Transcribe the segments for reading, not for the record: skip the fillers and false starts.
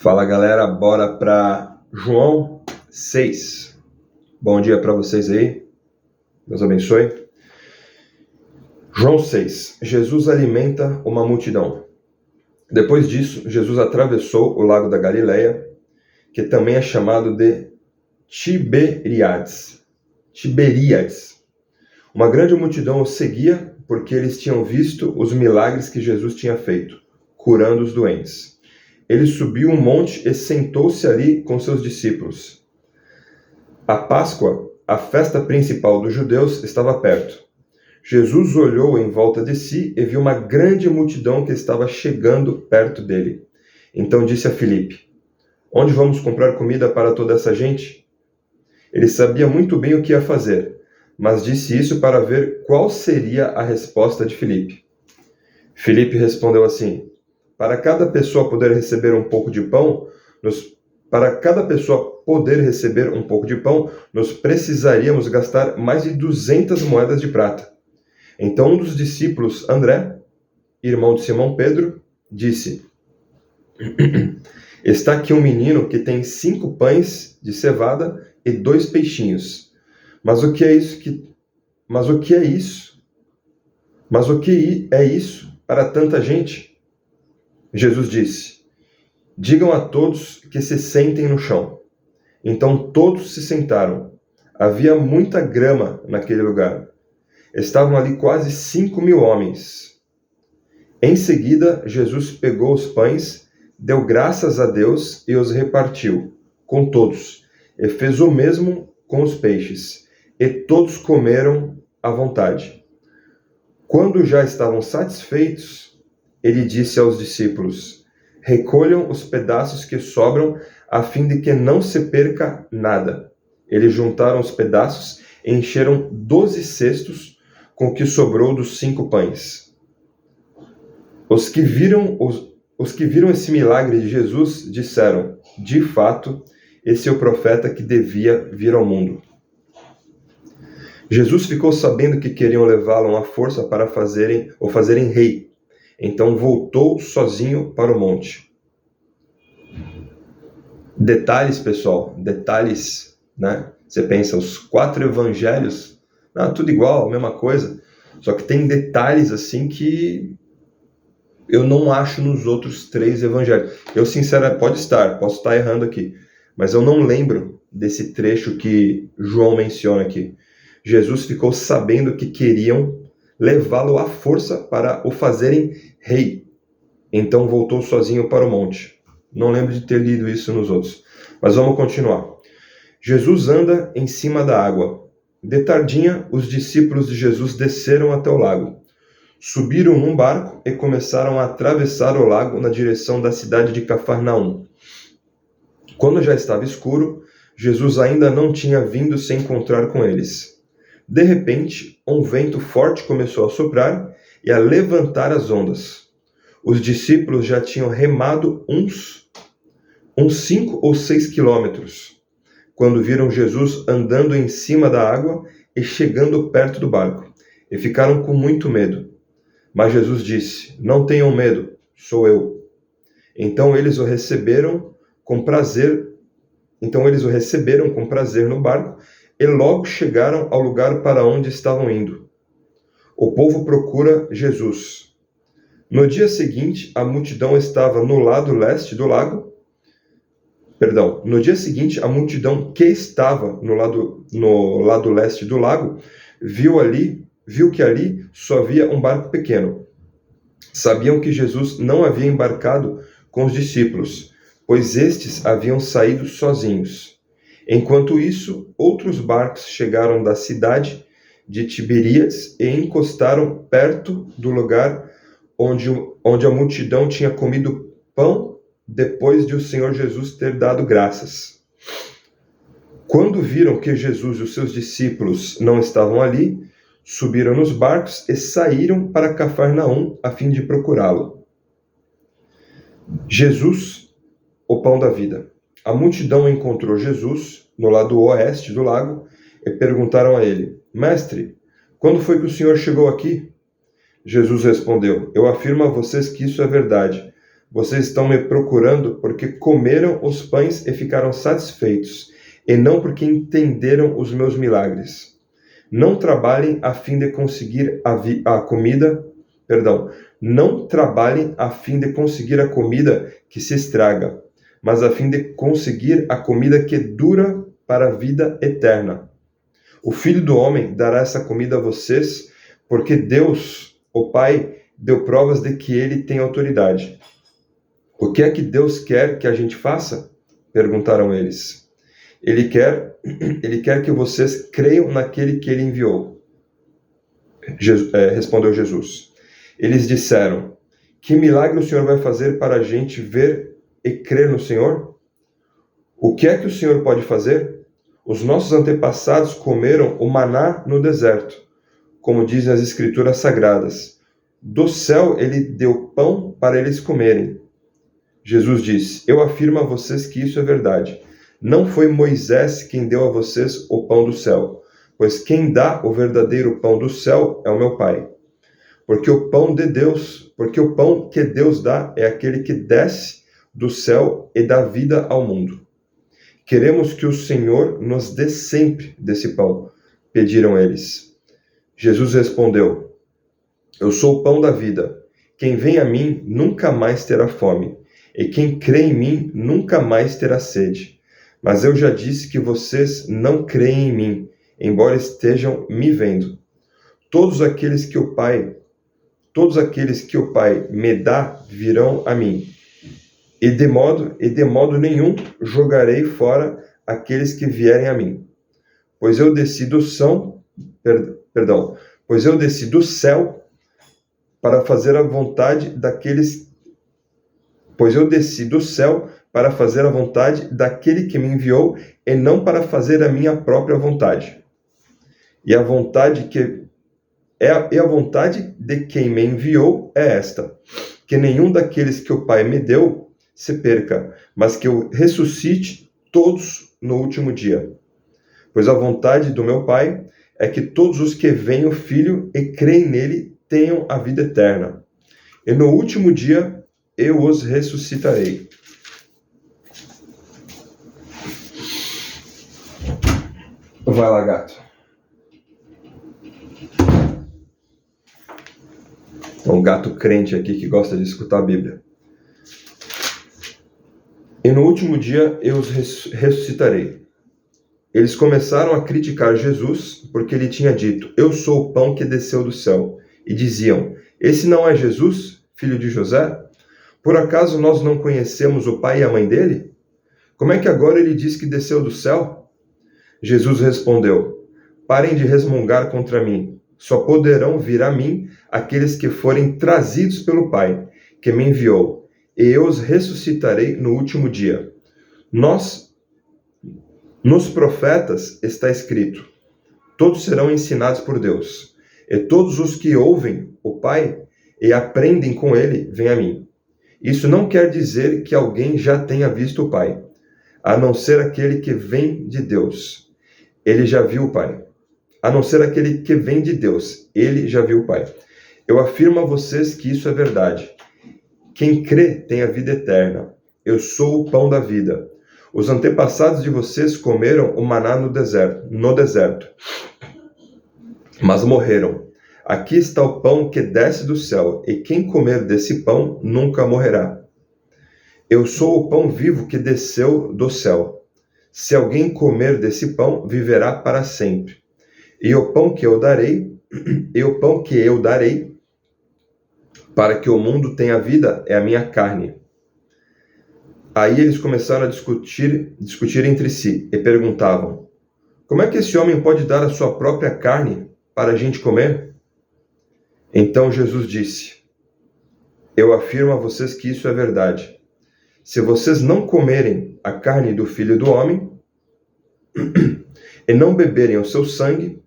Fala galera, bora para João 6. Bom dia para vocês aí, Deus abençoe. João 6, Jesus alimenta uma multidão. Depois disso, Jesus atravessou o lago da Galileia, que também é chamado de Tiberíades. Uma grande multidão o seguia porque eles tinham visto os milagres que Jesus tinha feito, curando os doentes. Ele subiu um monte e sentou-se ali com seus discípulos. A Páscoa, a festa principal dos judeus, estava perto. Jesus olhou em volta de si e viu uma grande multidão que estava chegando perto dele. Então disse a Filipe: "Onde vamos comprar comida para toda essa gente?" Ele sabia muito bem o que ia fazer, mas disse isso para ver qual seria a resposta de Filipe. Filipe respondeu assim: Para cada pessoa poder receber um pouco de pão, nós precisaríamos gastar mais de 200 moedas de prata. Então um dos discípulos, André, irmão de Simão Pedro, disse: "Está aqui um menino que tem 5 pães de cevada e 2 peixinhos. Mas o que é isso para tanta gente?" Jesus disse: "Digam a todos que se sentem no chão." Então todos se sentaram. Havia muita grama naquele lugar. Estavam ali quase 5.000 homens. Em seguida, Jesus pegou os pães, deu graças a Deus e os repartiu com todos, e fez o mesmo com os peixes, e todos comeram à vontade. Quando já estavam satisfeitos, ele disse aos discípulos: "Recolham os pedaços que sobram, a fim de que não se perca nada." Eles juntaram os pedaços e encheram 12 cestos com o que sobrou dos 5 pães. Os que viram esse milagre de Jesus disseram: "De fato, esse é o profeta que devia vir ao mundo." Jesus ficou sabendo que queriam levá-lo à força para fazerem rei. Então voltou sozinho para o monte. Detalhes, pessoal, né? Você pensa, os 4 evangelhos, tudo igual, a mesma coisa. Só que tem detalhes assim que eu não acho nos outros 3 evangelhos. Eu, sinceramente, posso estar errando aqui, mas eu não lembro desse trecho que João menciona aqui. Jesus ficou sabendo que queriam levá-lo à força para o fazerem rei. Então voltou sozinho para o monte. Não lembro de ter lido isso nos outros. Mas vamos continuar. Jesus anda em cima da água. De tardinha, os discípulos de Jesus desceram até o lago. Subiram num barco e começaram a atravessar o lago na direção da cidade de Cafarnaum. Quando já estava escuro, Jesus ainda não tinha vindo se encontrar com eles. De repente, um vento forte começou a soprar e a levantar as ondas. Os discípulos já tinham remado uns 5 ou 6 quilômetros, quando viram Jesus andando em cima da água e chegando perto do barco, e ficaram com muito medo. Mas Jesus disse: "Não tenham medo, sou eu." Então eles o receberam com prazer no barco, e logo chegaram ao lugar para onde estavam indo. O povo procura Jesus. No dia seguinte, a multidão estava no lado leste do lago. No dia seguinte, a multidão que estava no lado leste do lago viu que ali só havia um barco pequeno. Sabiam que Jesus não havia embarcado com os discípulos, pois estes haviam saído sozinhos. Enquanto isso, outros barcos chegaram da cidade de Tiberíades e encostaram perto do lugar onde a multidão tinha comido pão depois de o Senhor Jesus ter dado graças. Quando viram que Jesus e os seus discípulos não estavam ali, subiram nos barcos e saíram para Cafarnaum a fim de procurá-lo. Jesus, o pão da vida. A multidão encontrou Jesus no lado oeste do lago e perguntaram a ele: "Mestre, quando foi que o Senhor chegou aqui?" Jesus respondeu: "Eu afirmo a vocês que isso é verdade, Vocês estão me procurando porque comeram os pães e ficaram satisfeitos, e não porque entenderam os meus milagres. Não trabalhem a fim de conseguir a comida, não trabalhem a fim de conseguir a comida que se estraga, mas a fim de conseguir a comida que dura para a vida eterna. O Filho do Homem dará essa comida a vocês, porque Deus, o Pai, deu provas de que ele tem autoridade. O que é que Deus quer que a gente faça? Perguntaram eles. Ele quer que vocês creiam naquele que ele enviou. Respondeu Jesus. Eles disseram: que milagre o Senhor vai fazer para a gente ver e crer no Senhor? O que é que o Senhor pode fazer? Os nossos antepassados comeram o maná no deserto, como dizem as Escrituras Sagradas. Do céu ele deu pão para eles comerem. Jesus disse: eu afirmo a vocês que isso é verdade. Não foi Moisés quem deu a vocês o pão do céu, pois quem dá o verdadeiro pão do céu é o meu Pai. Porque o pão que Deus dá é aquele que desce do céu e dá vida ao mundo. Queremos que o Senhor nos dê sempre desse pão, pediram eles. Jesus respondeu: eu sou o pão da vida. Quem vem a mim nunca mais terá fome, e quem crê em mim nunca mais terá sede. Mas eu já disse que vocês não creem em mim, embora estejam me vendo. Todos aqueles que o Pai me dá virão a mim, e de modo nenhum jogarei fora aqueles que vierem a mim. Pois eu desci do céu para fazer a vontade daquele que me enviou, e não para fazer a minha própria vontade. E a vontade de quem me enviou é esta: que nenhum daqueles que o Pai me deu se perca, mas que eu ressuscite todos no último dia. Pois a vontade do meu Pai é que todos os que veem o Filho e creem nele tenham a vida eterna. E no último dia eu os ressuscitarei. Vai lá, gato. Um gato crente aqui que gosta de escutar a Bíblia. E no último dia eu os ressuscitarei. Eles começaram a criticar Jesus porque ele tinha dito: eu sou o pão que desceu do céu. E diziam: esse não é Jesus, filho de José? Por acaso nós não conhecemos o pai e a mãe dele? Como é que agora ele diz que desceu do céu? Jesus respondeu: parem de resmungar contra mim. Só poderão vir a mim aqueles que forem trazidos pelo Pai, que me enviou, e eu os ressuscitarei no último dia. Nos profetas está escrito: todos serão ensinados por Deus, e todos os que ouvem o Pai e aprendem com ele vêm a mim. Isso não quer dizer que alguém já tenha visto o Pai, a não ser aquele que vem de Deus. Ele já viu o Pai. A não ser aquele que vem de Deus, ele já viu o Pai. Eu afirmo a vocês que isso é verdade. Quem crê tem a vida eterna. Eu sou o pão da vida. Os antepassados de vocês comeram o maná no deserto, mas morreram. Aqui está o pão que desce do céu, e quem comer desse pão nunca morrerá. Eu sou o pão vivo que desceu do céu. Se alguém comer desse pão, viverá para sempre. E o pão que eu darei, para que o mundo tenha vida, é a minha carne. Aí eles começaram a discutir entre si e perguntavam: como é que esse homem pode dar a sua própria carne para a gente comer? Então Jesus disse: eu afirmo a vocês que isso é verdade. Se vocês não comerem a carne do Filho do Homem e não beberem o seu sangue,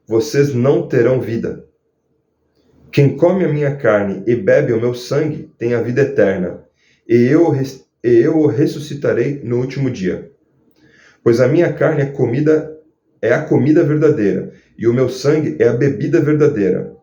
vocês não terão vida. Quem come a minha carne e bebe o meu sangue tem a vida eterna, e eu o ressuscitarei no último dia. Pois a minha carne é a comida verdadeira, e o meu sangue é a bebida verdadeira.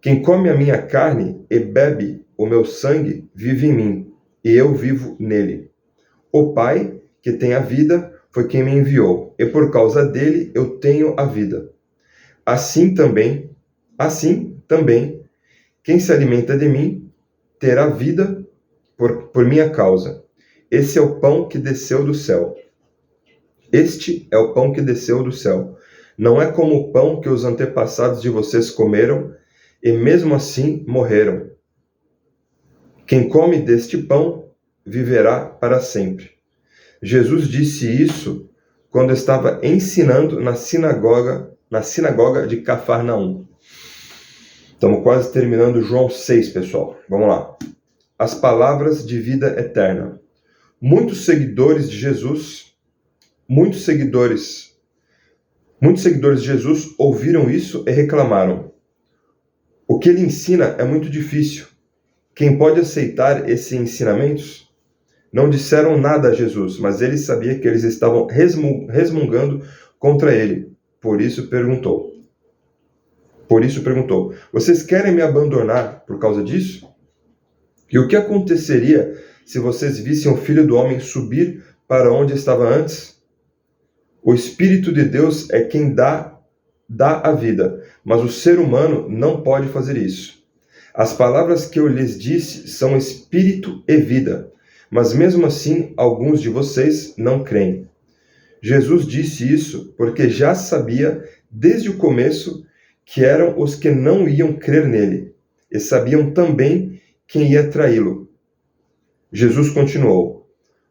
Quem come a minha carne e bebe o meu sangue, vive em mim, e eu vivo nele. O Pai, que tem a vida, foi quem me enviou, e por causa dele eu tenho a vida. Assim também, quem se alimenta de mim terá vida por minha causa. Esse é o pão que desceu do céu. Este é o pão que desceu do céu. Não é como o pão que os antepassados de vocês comeram e mesmo assim morreram. Quem come deste pão viverá para sempre. Jesus disse isso quando estava ensinando na sinagoga de Cafarnaum. Estamos quase terminando João 6, pessoal. Vamos lá. As palavras de vida eterna. Muitos seguidores de Jesus ouviram isso e reclamaram. O que ele ensina é muito difícil. Quem pode aceitar esses ensinamentos? Não disseram nada a Jesus, mas ele sabia que eles estavam resmungando contra ele. Por isso perguntou: vocês querem me abandonar por causa disso? E o que aconteceria se vocês vissem o Filho do Homem subir para onde estava antes? O Espírito de Deus é quem dá a vida, mas o ser humano não pode fazer isso. As palavras que eu lhes disse são espírito e vida, mas mesmo assim alguns de vocês não creem. Jesus disse isso porque já sabia desde o começo que eram os que não iam crer nele, e sabiam também quem ia traí-lo. Jesus continuou: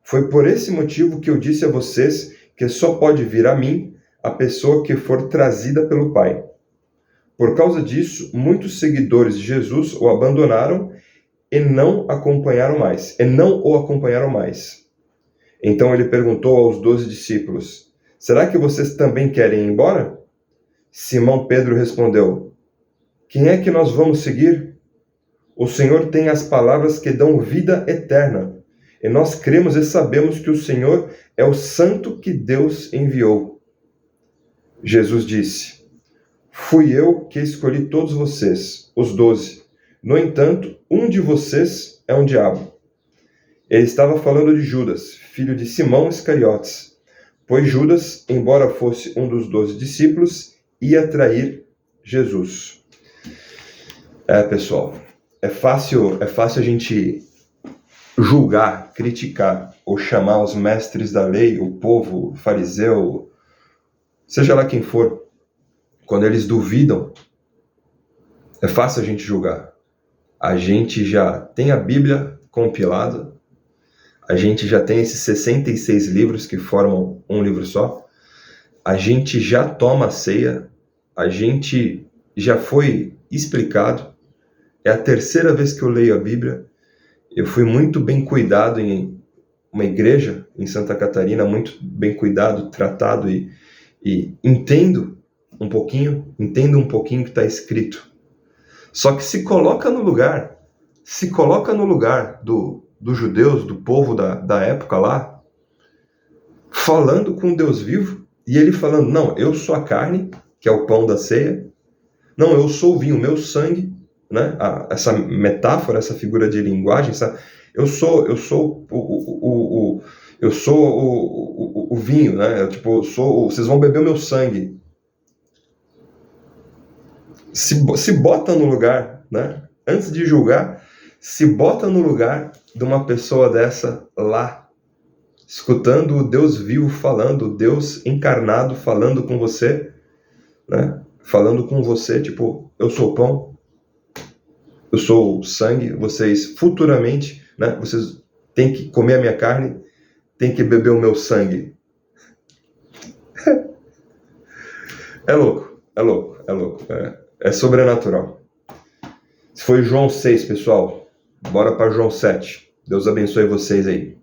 foi por esse motivo que eu disse a vocês que só pode vir a mim a pessoa que for trazida pelo Pai. Por causa disso, muitos seguidores de Jesus o abandonaram e não o acompanharam mais. Então ele perguntou aos 12 discípulos: será que vocês também querem ir embora? Simão Pedro respondeu: quem é que nós vamos seguir? O Senhor tem as palavras que dão vida eterna, e nós cremos e sabemos que o Senhor é o Santo que Deus enviou. Jesus disse: fui eu que escolhi todos vocês, os 12. No entanto, um de vocês é um diabo. Ele estava falando de Judas, filho de Simão Iscariotes, pois Judas, embora fosse um dos 12 discípulos, ia trair Jesus. Pessoal, é fácil a gente julgar, criticar ou chamar os mestres da lei, o povo, o fariseu, seja lá quem for, quando eles duvidam. É fácil a gente julgar. A gente já tem a Bíblia compilada, a gente já tem esses 66 livros que formam um livro só, a gente já toma a ceia, a gente já foi explicado. É a terceira vez que eu leio a Bíblia. Eu fui muito bem cuidado em uma igreja em Santa Catarina, muito bem cuidado, tratado, e entendo um pouquinho o que está escrito. Só que se coloca no lugar dos judeus, do povo da época lá, falando com Deus vivo, e ele falando: não, eu sou a carne, que é o pão da ceia, não, eu sou o vinho, o meu sangue, né? Essa metáfora, essa figura de linguagem, sabe? Eu sou o vinho, né? Vocês vão beber o meu sangue. Se bota no lugar, né? Antes de julgar, se bota no lugar de uma pessoa dessa lá, escutando o Deus vivo falando, o Deus encarnado falando com você, né? Falando com você, tipo, eu sou o pão, eu sou o sangue, vocês futuramente, né? Vocês têm que comer a minha carne, têm que beber o meu sangue. É louco. É sobrenatural. Esse foi João 6, pessoal. Bora para João 7. Deus abençoe vocês aí.